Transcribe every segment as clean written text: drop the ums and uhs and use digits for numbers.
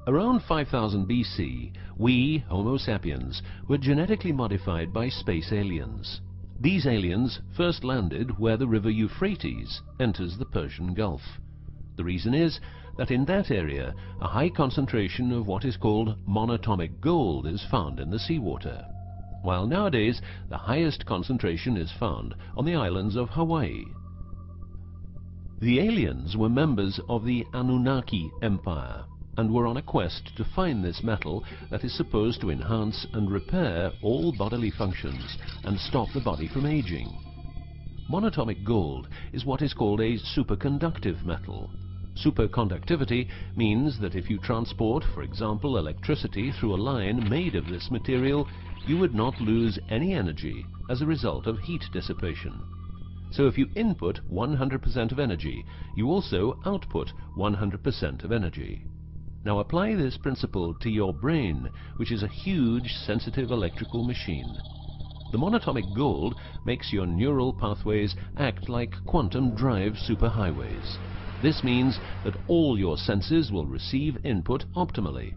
Around 5000 BC, we, Homo sapiens, were genetically modified by space aliens. These aliens first landed where the river Euphrates enters the Persian Gulf. The reason is that in that area a high concentration of what is called monatomic gold is found in the seawater, while nowadays the highest concentration is found on the islands of Hawaii. The aliens were members of the Annunaki Empire and were on a quest to find this metal that is supposed to enhance and repair all bodily functions and stop the body from aging. Monatomic gold is what is called a superconductive metal. Superconductivity means that if you transport, for example, electricity through a line made of this material, you would not lose any energy as a result of heat dissipation. So if you input 100% of energy, you also output 100% of energy. Now apply this principle to your brain, which is a huge sensitive electrical machine. The monatomic gold makes your neural pathways act like quantum drive superhighways. This means that all your senses will receive input optimally.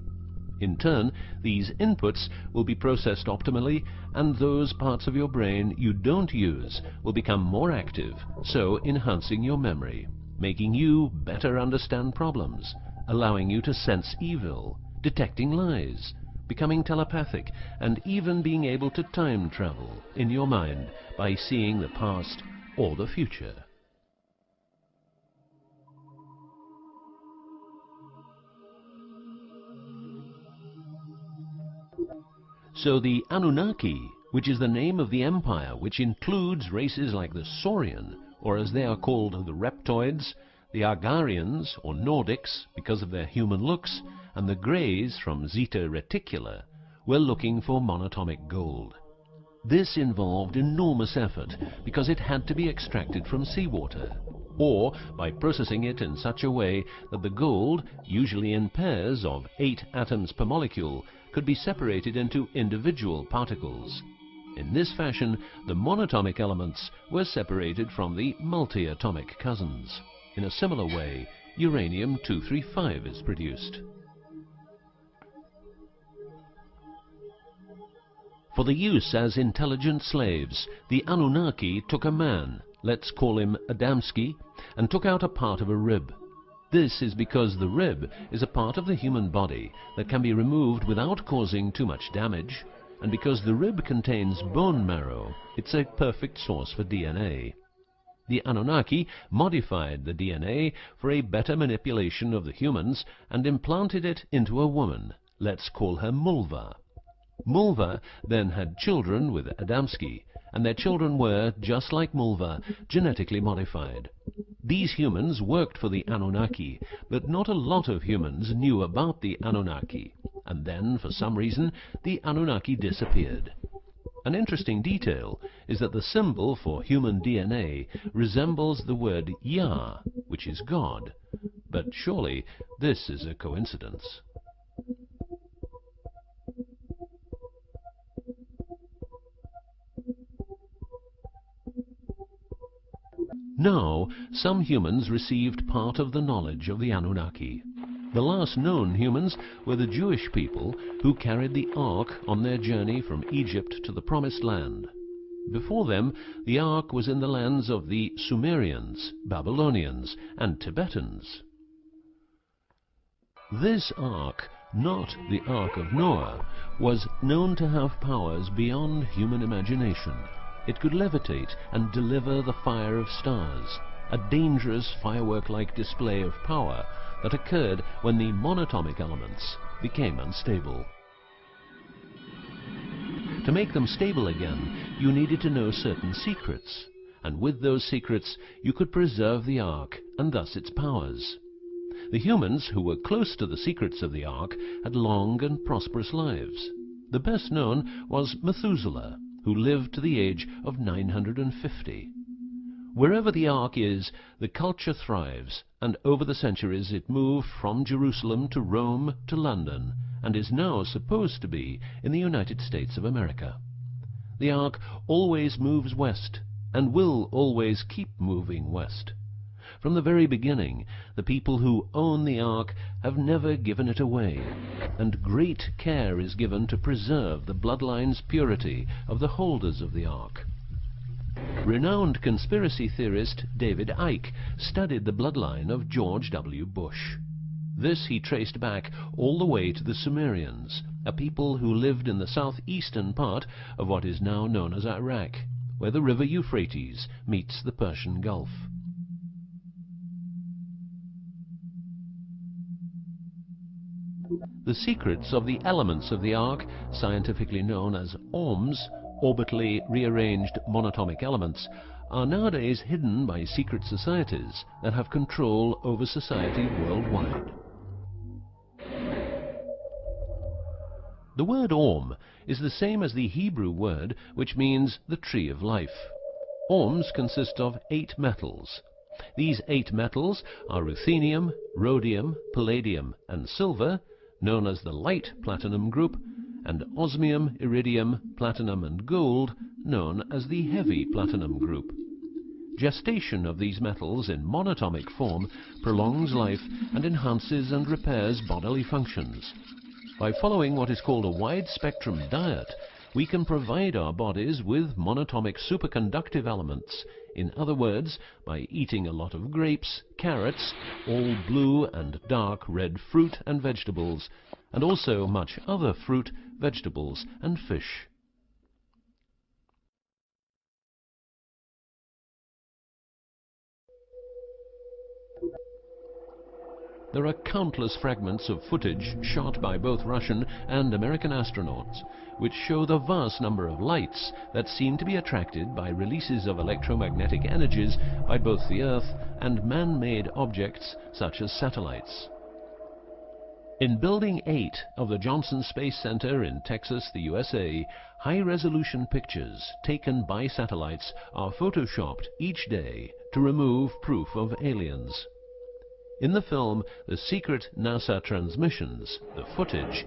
In turn, these inputs will be processed optimally, and those parts of your brain you don't use will become more active, so enhancing your memory, making you better understand problems, allowing you to sense evil, detecting lies, becoming telepathic, and even being able to time travel in your mind by seeing the past or the future. So the Annunaki, which is the name of the empire which includes races like the Saurian, or as they are called the Reptoids, the Argarians or Nordics because of their human looks, and the Greys from Zeta Reticula, were looking for monatomic gold. This involved enormous effort because it had to be extracted from seawater, or by processing it in such a way that the gold, usually in pairs of 8 atoms per molecule, could be separated into individual particles. In this fashion, the monatomic elements were separated from the multi-atomic cousins. In a similar way, uranium-235 is produced. For the use as intelligent slaves, the Annunaki took a man, let's call him Adamski, and took out a part of a rib. This is because the rib is a part of the human body that can be removed without causing too much damage, and because the rib contains bone marrow, it's a perfect source for DNA. The Annunaki modified the DNA for a better manipulation of the humans and implanted it into a woman, let's call her Mulva. Mulva then had children with Adamski, and their children were, just like Mulva, genetically modified. These humans worked for the Annunaki, but not a lot of humans knew about the Annunaki, and then, for some reason, the Annunaki disappeared. An interesting detail is that the symbol for human DNA resembles the word Yah, which is God, but surely this is a coincidence. Now, some humans received part of the knowledge of the Annunaki. The last known humans were the Jewish people who carried the Ark on their journey from Egypt to the Promised Land. Before them, the Ark was in the lands of the Sumerians, Babylonians, and Tibetans. This Ark, not the Ark of Noah, was known to have powers beyond human imagination. It could levitate and deliver the fire of stars, a dangerous firework-like display of power that occurred when the monatomic elements became unstable. To make them stable again, you needed to know certain secrets, and with those secrets you could preserve the Ark and thus its powers. The humans who were close to the secrets of the Ark had long and prosperous lives. The best known was Methuselah, who lived to the age of 950. Wherever the Ark is, the culture thrives, and over the centuries it moved from Jerusalem to Rome to London, and is now supposed to be in the United States of America. The Ark always moves west, and will always keep moving west. From the very beginning, the people who own the Ark have never given it away, and great care is given to preserve the bloodline's purity of the holders of the Ark. Renowned conspiracy theorist David Icke studied the bloodline of George W. Bush. This he traced back all the way to the Sumerians, a people who lived in the southeastern part of what is now known as Iraq, where the river Euphrates meets the Persian Gulf. The secrets of the elements of the Ark, scientifically known as ORMs, orbitally rearranged monatomic elements, are nowadays hidden by secret societies that have control over society worldwide. The word ORM is the same as the Hebrew word which means the tree of life. ORMs consist of 8 metals. These 8 metals are ruthenium, rhodium, palladium and silver, known as the light platinum group, and osmium, iridium, platinum and gold, known as the heavy platinum group. Gestation of these metals in monatomic form prolongs life and enhances and repairs bodily functions. By following what is called a wide-spectrum diet, we can provide our bodies with monatomic superconductive elements. In other words, by eating a lot of grapes, carrots, all blue and dark red fruit and vegetables, and also much other fruit, vegetables and fish. There are countless fragments of footage shot by both Russian and American astronauts, which show the vast number of lights that seem to be attracted by releases of electromagnetic energies by both the Earth and man-made objects such as satellites. In Building 8 of the Johnson Space Center in Texas, the USA, high-resolution pictures taken by satellites are photoshopped each day to remove proof of aliens. In the film The Secret NASA Transmissions, the footage,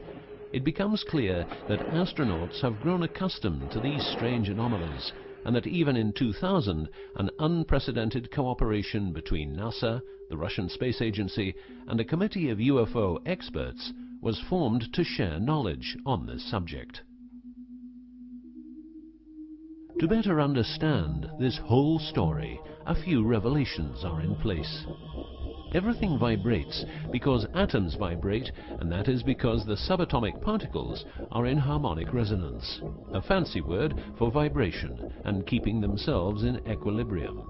it becomes clear that astronauts have grown accustomed to these strange anomalies, and that even in 2000, an unprecedented cooperation between NASA, the Russian Space Agency, and a committee of UFO experts was formed to share knowledge on this subject. To better understand this whole story, a few revelations are in place. Everything vibrates because atoms vibrate, and that is because the subatomic particles are in harmonic resonance, a fancy word for vibration and keeping themselves in equilibrium.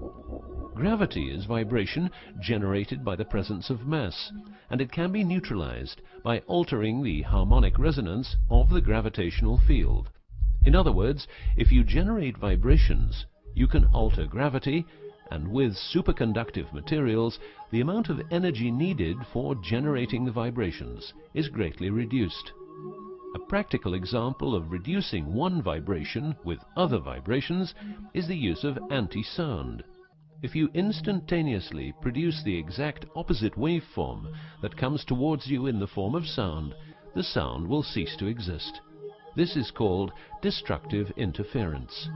Gravity is vibration generated by the presence of mass, and it can be neutralized by altering the harmonic resonance of the gravitational field. In other words, if you generate vibrations, you can alter gravity, and with superconductive materials, the amount of energy needed for generating the vibrations is greatly reduced. A practical example of reducing one vibration with other vibrations is the use of anti-sound. If you instantaneously produce the exact opposite waveform that comes towards you in the form of sound, the sound will cease to exist. This is called destructive interference.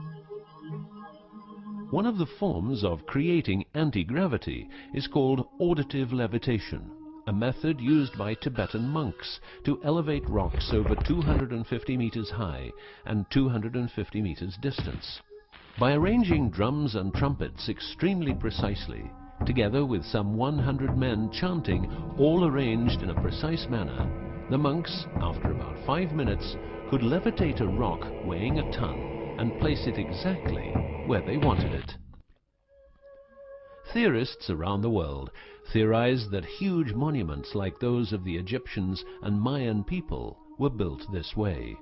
One of the forms of creating anti-gravity is called auditive levitation, a method used by Tibetan monks to elevate rocks over 250 meters high and 250 meters distance. By arranging drums and trumpets extremely precisely, together with some 100 men chanting, all arranged in a precise manner, the monks, after about 5 minutes, could levitate a rock weighing a ton and place it exactly where they wanted it. Theorists around the world theorize that huge monuments like those of the Egyptians and Mayan people were built this way.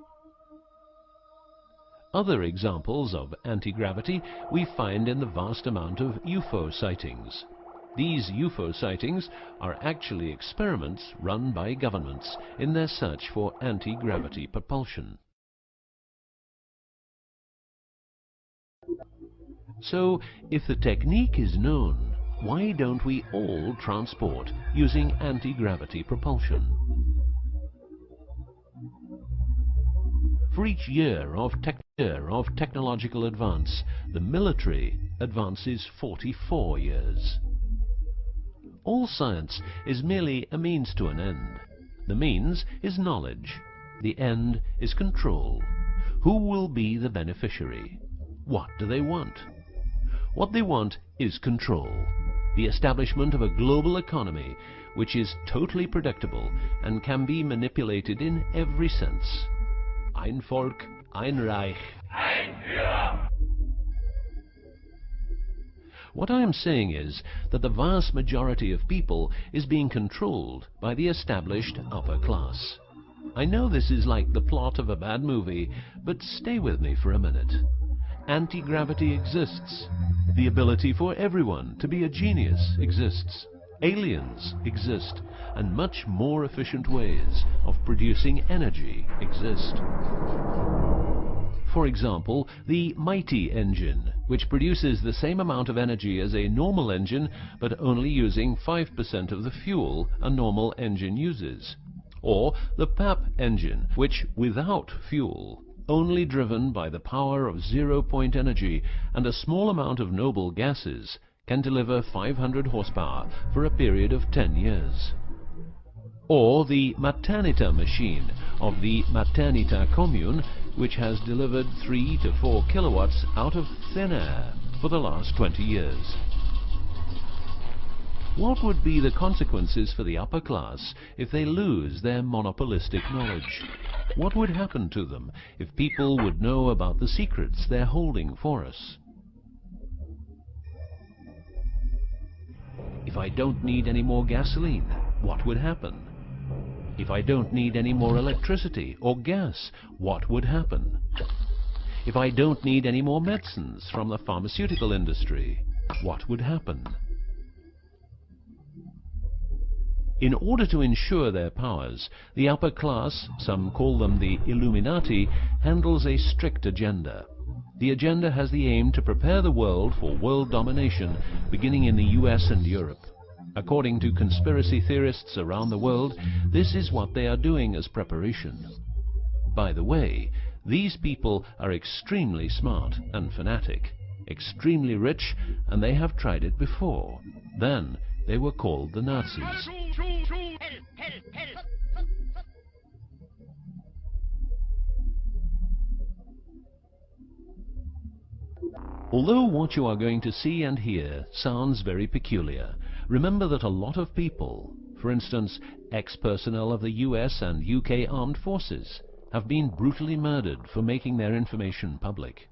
Other examples of anti-gravity we find in the vast amount of UFO sightings. These UFO sightings are actually experiments run by governments in their search for anti-gravity propulsion. So, if the technique is known, why don't we all transport using anti-gravity propulsion? For each year of technological advance, the military advances 44 years. All science is merely a means to an end. The means is knowledge. The end is control. Who will be the beneficiary? What do they want? What they want is control. The establishment of a global economy which is totally predictable and can be manipulated in every sense. Ein Volk, ein Reich, ein Führer. What I am saying is that the vast majority of people is being controlled by the established upper class. I know this is like the plot of a bad movie, but stay with me for a minute. Anti-gravity exists. The ability for everyone to be a genius exists. Aliens exist, and much more efficient ways of producing energy exist. For example, the mighty engine, which produces the same amount of energy as a normal engine, but only using 5% of the fuel a normal engine uses. Or the PAP engine, which without fuel, only driven by the power of zero-point energy and a small amount of noble gases, can deliver 500 horsepower for a period of 10 years. Or the Maternita machine of the Maternita commune, which has delivered 3 to 4 kilowatts out of thin air for the last 20 years. What would be the consequences for the upper class if they lose their monopolistic knowledge? What would happen to them if people would know about the secrets they're holding for us? If I don't need any more gasoline, what would happen? If I don't need any more electricity or gas, what would happen? If I don't need any more medicines from the pharmaceutical industry, what would happen? In order to ensure their powers, the upper class, some call them the Illuminati, handles a strict agenda. The agenda has the aim to prepare the world for world domination, beginning in the US and Europe. According to conspiracy theorists around the world, this is what they are doing as preparation. By the way, these people are extremely smart and fanatic, extremely rich, and they have tried it before. Then they were called the Nazis. Although what you are going to see and hear sounds very peculiar, remember that a lot of people, for instance, ex-personnel of the US and UK armed forces, have been brutally murdered for making their information public.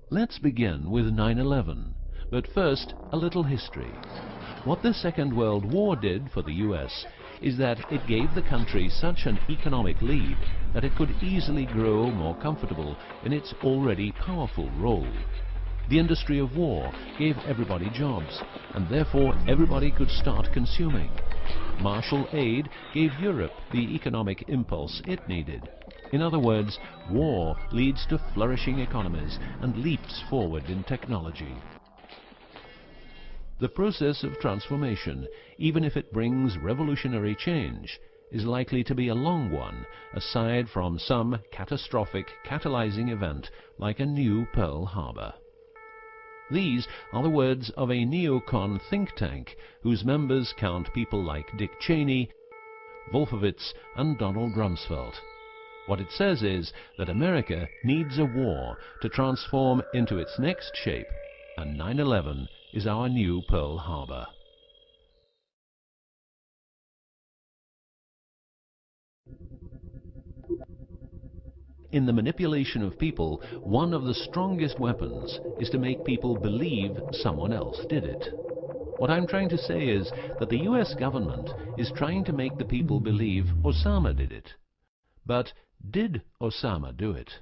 Let's begin with 9/11, but first a little history. What the Second World War did for the US is that it gave the country such an economic lead that it could easily grow more comfortable in its already powerful role. The industry of war gave everybody jobs, and therefore everybody could start consuming. Marshall aid gave Europe the economic impulse it needed. In other words, war leads to flourishing economies and leaps forward in technology. The process of transformation, even if it brings revolutionary change, is likely to be a long one, aside from some catastrophic catalyzing event like a new Pearl Harbor. These are the words of a neocon think tank whose members count people like Dick Cheney, Wolfowitz, and Donald Rumsfeld. What it says is that America needs a war to transform into its next shape, and 9/11 is our new Pearl Harbor. In the manipulation of people, one of the strongest weapons is to make people believe someone else did it. What I'm trying to say is that the US government is trying to make the people believe Osama did it. But did Osama do it?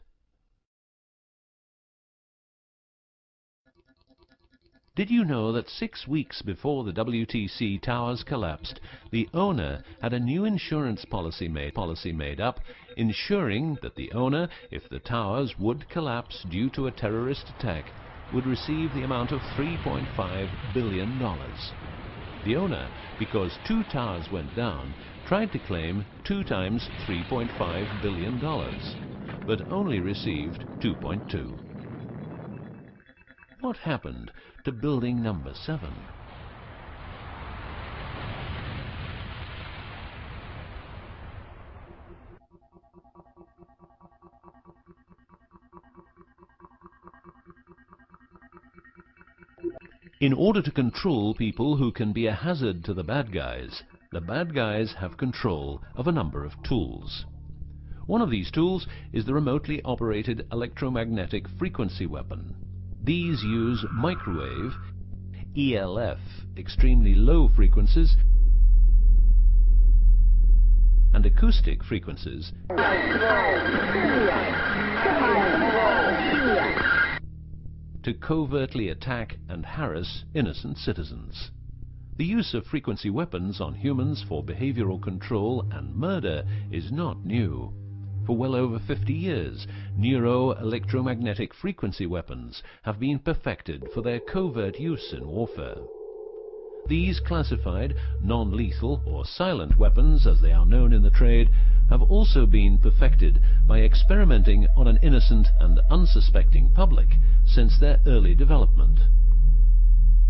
Did you know that 6 weeks before the WTC towers collapsed, the owner had a new insurance policy made up, ensuring that the owner, if the towers would collapse due to a terrorist attack, would receive the amount of $3.5 billion. The owner, because 2 towers went down, tried to claim 2 times $3.5 billion, but only received 2.2. What happened to building number 7? In order to control people who can be a hazard to the bad guys have control of a number of tools. One of these tools is the remotely operated electromagnetic frequency weapon. These use microwave, ELF, extremely low frequencies, and acoustic frequencies to covertly attack and harass innocent citizens. The use of frequency weapons on humans for behavioral control and murder is not new. For well over 50 years, neuro-electromagnetic frequency weapons have been perfected for their covert use in warfare. These classified, non-lethal or silent weapons, as they are known in the trade, have also been perfected by experimenting on an innocent and unsuspecting public since their early development.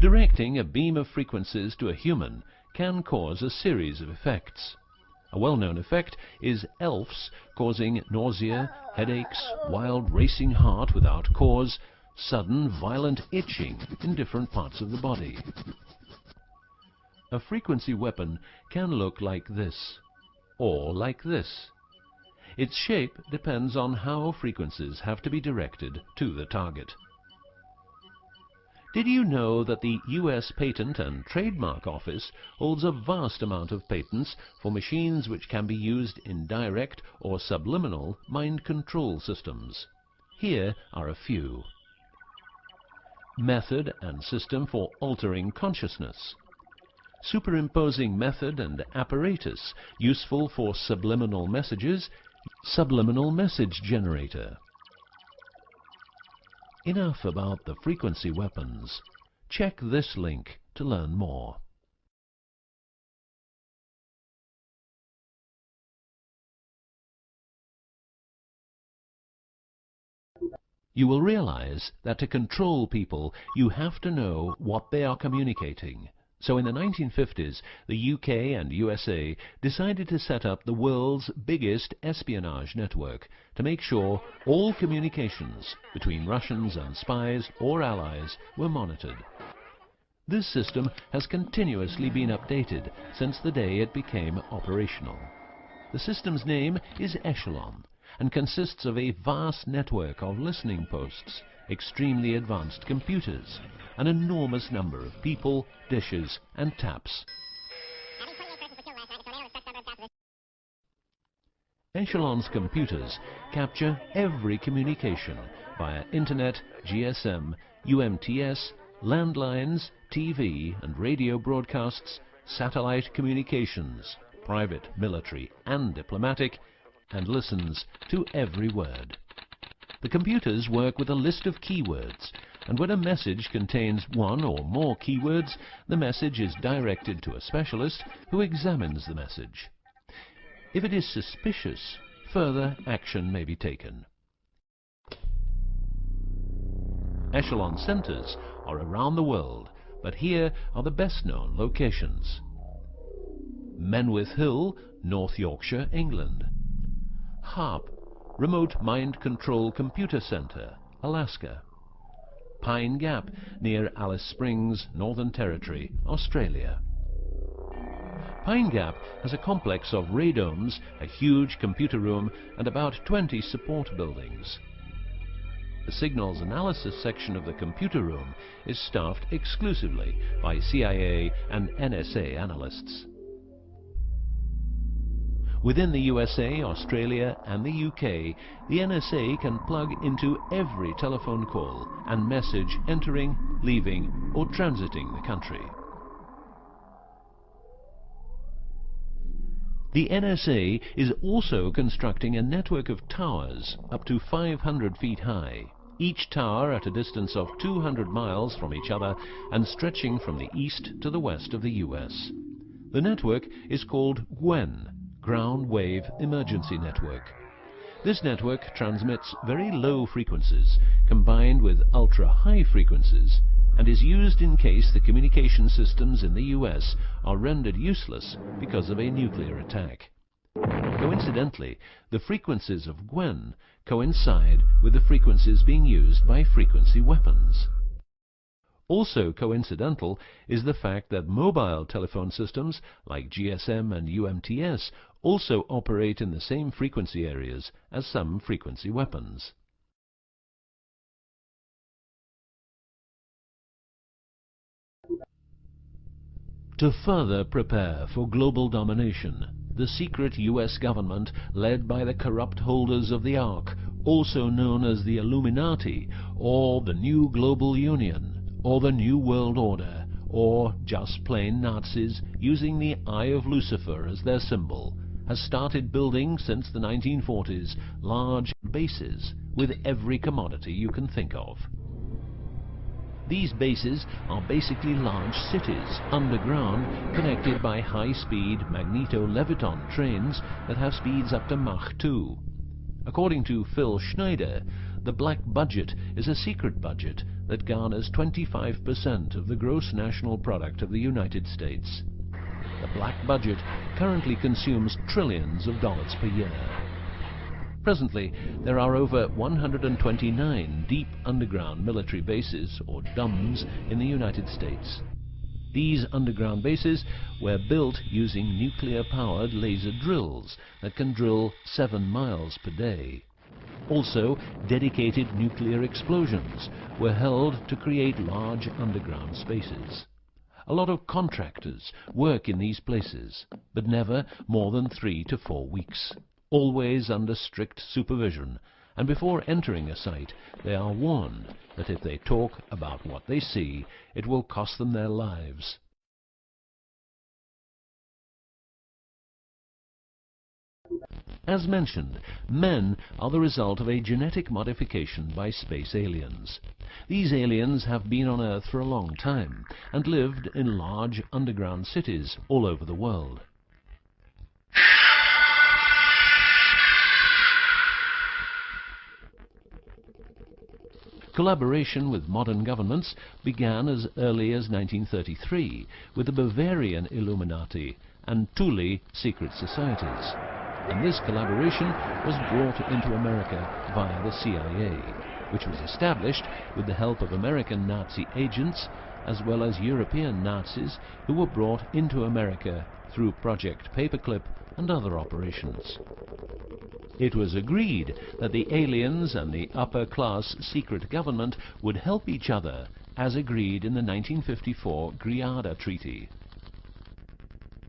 Directing a beam of frequencies to a human can cause a series of effects. A well-known effect is ELFs, causing nausea, headaches, wild racing heart without cause, sudden violent itching in different parts of the body. A frequency weapon can look like this, or like this. Its shape depends on how frequencies have to be directed to the target. Did you know that the US Patent and Trademark Office holds a vast amount of patents for machines which can be used in direct or subliminal mind control systems? Here are a few. Method and system for altering consciousness. Superimposing method and apparatus useful for subliminal messages, subliminal message generator. Enough about the frequency weapons. Check this link to learn more. You will realize that to control people, you have to know what they are communicating. So in the 1950s, the UK and USA decided to set up the world's biggest espionage network to make sure all communications between Russians and spies or allies were monitored. This system has continuously been updated since the day it became operational. The system's name is Echelon and consists of a vast network of listening posts, extremely advanced computers, an enormous number of people, dishes and taps. Echelon's computers capture every communication via internet, GSM, UMTS, landlines, TV and radio broadcasts, satellite communications, private, military and diplomatic, and listens to every word. The computers work with a list of keywords, and when a message contains one or more keywords, the message is directed to a specialist who examines the message. If it is suspicious, further action may be taken. Echelon centres are around the world, but here are the best-known locations. Menwith Hill, North Yorkshire, England. HARP, Remote Mind Control Computer Centre, Alaska. Pine Gap, near Alice Springs, Northern Territory, Australia. Pine Gap has a complex of radomes, a huge computer room, and about 20 support buildings. The signals analysis section of the computer room is staffed exclusively by CIA and NSA analysts. Within the USA, Australia and the UK, the NSA can plug into every telephone call and message entering, leaving or transiting the country. The NSA is also constructing a network of towers up to 500 feet high, each tower at a distance of 200 miles from each other and stretching from the east to the west of the US. The network is called GWEN, Ground Wave Emergency Network. This network transmits very low frequencies combined with ultra-high frequencies and is used in case the communication systems in the US are rendered useless because of a nuclear attack. Coincidentally, the frequencies of Gwen coincide with the frequencies being used by frequency weapons. Also coincidental is the fact that mobile telephone systems like GSM and UMTS also operate in the same frequency areas as some frequency weapons. To further prepare for global domination, the secret US government, led by the corrupt holders of the Ark, also known as the Illuminati, or the New Global Union, or the New World Order, or just plain Nazis using the Eye of Lucifer as their symbol, has started building since the 1940s large bases with every commodity you can think of. These bases are basically large cities underground, connected by high-speed magneto-leviton trains that have speeds up to Mach 2. According to Phil Schneider, the black budget is a secret budget that garners 25% of the gross national product of the United States. The black budget currently consumes trillions of dollars per year. Presently, there are over 129 deep underground military bases, or DUMBs, in the United States. These underground bases were built using nuclear-powered laser drills that can drill 7 miles per day. Also, dedicated nuclear explosions were held to create large underground spaces. A lot of contractors work in these places, but never more than 3 to 4 weeks. Always under strict supervision, and before entering a site they are warned that if they talk about what they see, it will cost them their lives. As mentioned, men are the result of a genetic modification by space aliens. These aliens have been on Earth for a long time and lived in large underground cities all over the world. Collaboration with modern governments began as early as 1933 with the Bavarian Illuminati and Thule secret societies, and this collaboration was brought into America via the CIA, which was established with the help of American Nazi agents as well as European Nazis who were brought into America through Project Paperclip and other operations. It was agreed that the aliens and the upper-class secret government would help each other, as agreed in the 1954 Greada Treaty.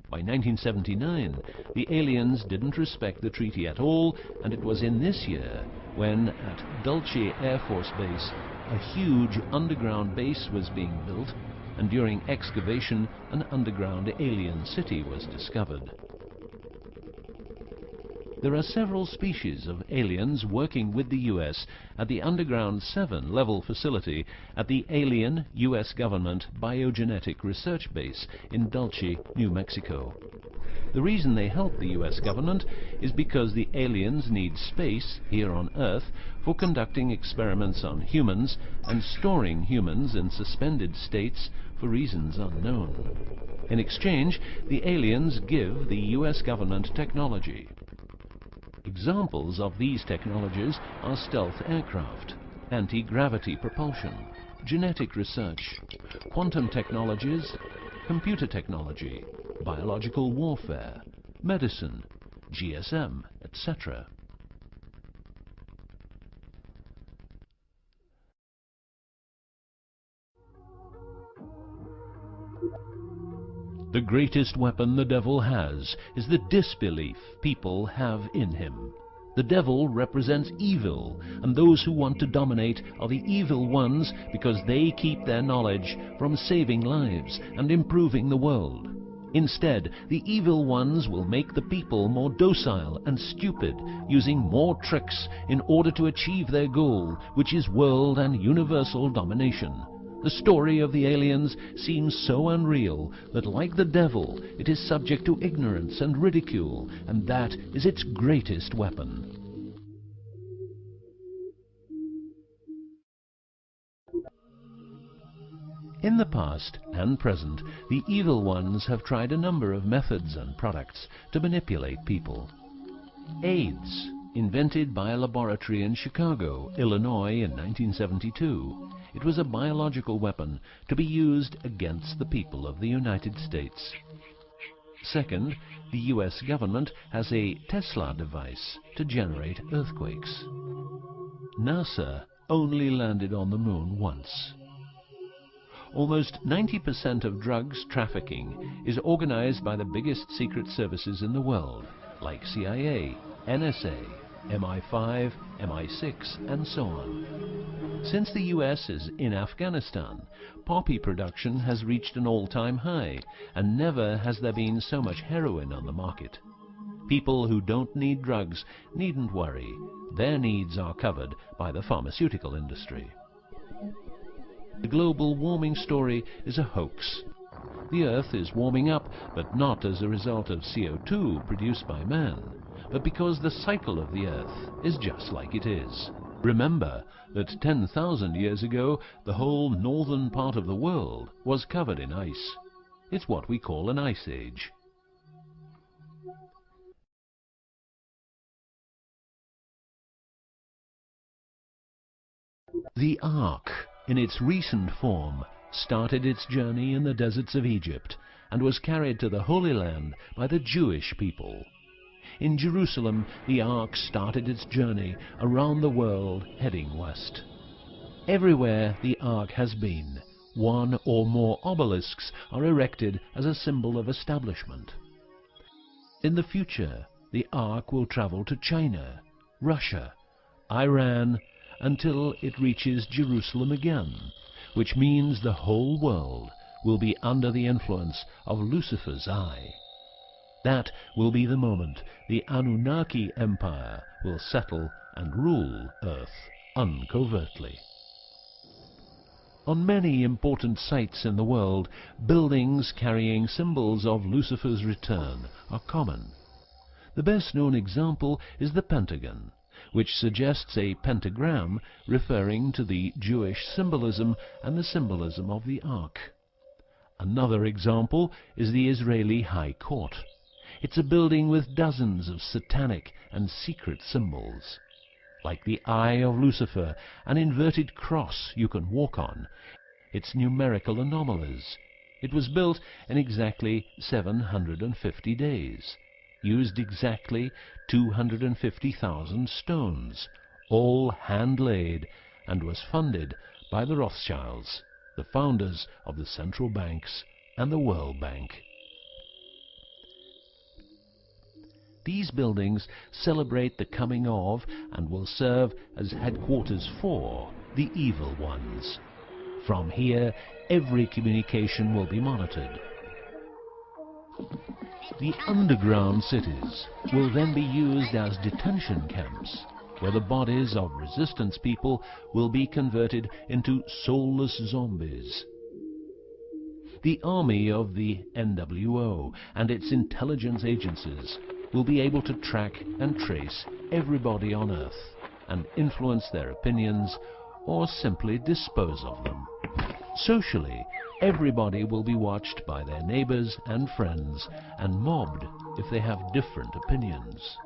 By 1979, the aliens didn't respect the treaty at all, and it was in this year when, at Dulce Air Force Base, a huge underground base was being built, and during excavation, an underground alien city was discovered. There are several species of aliens working with the US at the Underground 7 level facility at the Alien US Government Biogenetic Research Base in Dulce, New Mexico. The reason they help the US government is because the aliens need space here on Earth for conducting experiments on humans and storing humans in suspended states for reasons unknown. In exchange, the aliens give the US government technology. Examples of these technologies are stealth aircraft, anti-gravity propulsion, genetic research, quantum technologies, computer technology, biological warfare, medicine, GSM, etc. The greatest weapon the devil has is the disbelief people have in him. The devil represents evil, and those who want to dominate are the evil ones because they keep their knowledge from saving lives and improving the world. Instead, the evil ones will make the people more docile and stupid, using more tricks in order to achieve their goal, which is world and universal domination. The story of the aliens seems so unreal that, like the devil, it is subject to ignorance and ridicule, and that is its greatest weapon. In the past and present, the evil ones have tried a number of methods and products to manipulate people. AIDS, invented by a laboratory in Chicago, Illinois in 1972. It was a biological weapon to be used against the people of the United States. Second, the US government has a Tesla device to generate earthquakes. NASA only landed on the moon once. Almost 90% of drugs trafficking is organized by the biggest secret services in the world, like CIA, NSA, MI5, MI6, and so on. Since the US is in Afghanistan, poppy production has reached an all-time high, and never has there been so much heroin on the market. People who don't need drugs needn't worry. Their needs are covered by the pharmaceutical industry. The global warming story is a hoax. The Earth is warming up, but not as a result of CO2 produced by man, but because the cycle of the Earth is just like it is. Remember that 10,000 years ago, the whole northern part of the world was covered in ice. It's what we call an ice age. The Ark, in its recent form, started its journey in the deserts of Egypt and was carried to the Holy Land by the Jewish people. In Jerusalem, the Ark started its journey around the world heading west. Everywhere the Ark has been, one or more obelisks are erected as a symbol of establishment. In the future, the Ark will travel to China, Russia, Iran, until it reaches Jerusalem again, which means the whole world will be under the influence of Lucifer's eye. That will be the moment the Annunaki Empire will settle and rule Earth uncovertly. On many important sites in the world, buildings carrying symbols of Lucifer's return are common. The best-known example is the Pentagon, which suggests a pentagram referring to the Jewish symbolism and the symbolism of the Ark. Another example is the Israeli High Court. It's a building with dozens of satanic and secret symbols. Like the eye of Lucifer, an inverted cross you can walk on. Its numerical anomalies. It was built in exactly 750 days. Used exactly 250,000 stones, all hand-laid, and was funded by the Rothschilds, the founders of the central banks and the World Bank. These buildings celebrate the coming of and will serve as headquarters for the evil ones. From here, every communication will be monitored. The underground cities will then be used as detention camps, where the bodies of resistance people will be converted into soulless zombies. The army of the NWO and its intelligence agencies will be able to track and trace everybody on Earth and influence their opinions or simply dispose of them. Socially, everybody will be watched by their neighbors and friends and mobbed if they have different opinions.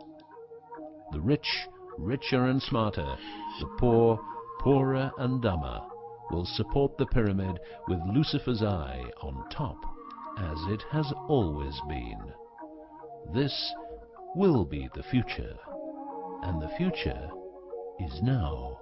The rich, richer and smarter, the poor, poorer and dumber, will support the pyramid with Lucifer's eye on top, as it has always been. This will be the future, and the future is now.